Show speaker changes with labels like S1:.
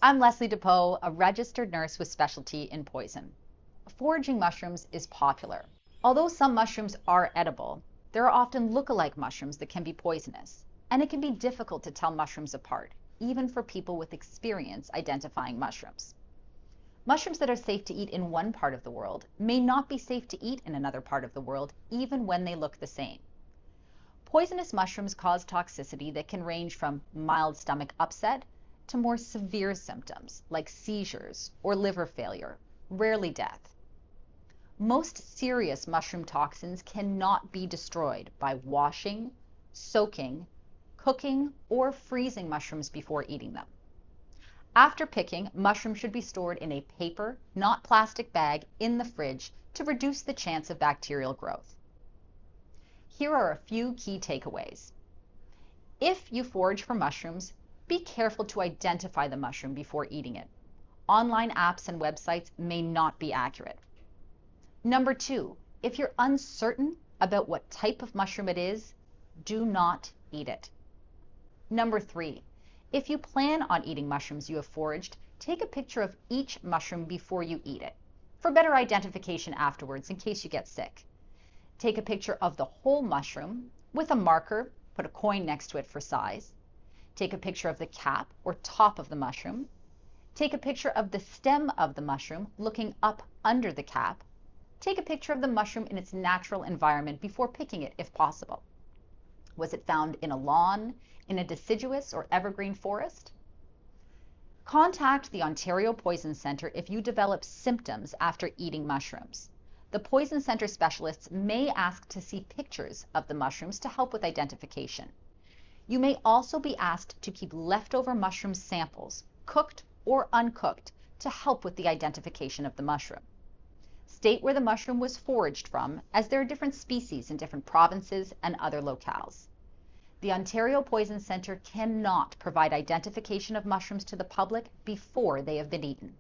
S1: I'm Leslie DePoe, a registered nurse with specialty in poison. Foraging mushrooms is popular. Although some mushrooms are edible, there are often look-alike mushrooms that can be poisonous, and it can be difficult to tell mushrooms apart, even for people with experience identifying mushrooms. Mushrooms that are safe to eat in one part of the world may not be safe to eat in another part of the world, even when they look the same. Poisonous mushrooms cause toxicity that can range from mild stomach upset to more severe symptoms like seizures or liver failure, rarely death. Most serious mushroom toxins cannot be destroyed by washing, soaking, cooking, or freezing mushrooms before eating them. After picking, mushrooms should be stored in a paper, not plastic bag in the fridge to reduce the chance of bacterial growth. Here are a few key takeaways. If you forage for mushrooms, be careful to identify the mushroom before eating it. Online apps and websites may not be accurate. Number 2, if you're uncertain about what type of mushroom it is, do not eat it. Number 3, if you plan on eating mushrooms you have foraged, take a picture of each mushroom before you eat it, for better identification afterwards in case you get sick. Take a picture of the whole mushroom with a marker, put a coin next to it for size. Take a picture of the cap or top of the mushroom. Take a picture of the stem of the mushroom looking up under the cap. Take a picture of the mushroom in its natural environment before picking it if possible. Was it found in a lawn, in a deciduous or evergreen forest? Contact the Ontario Poison Centre if you develop symptoms after eating mushrooms. The Poison Centre specialists may ask to see pictures of the mushrooms to help with identification. You may also be asked to keep leftover mushroom samples, cooked or uncooked, to help with the identification of the mushroom. State where the mushroom was foraged from, as there are different species in different provinces and other locales. The Ontario Poison Centre cannot provide identification of mushrooms to the public before they have been eaten.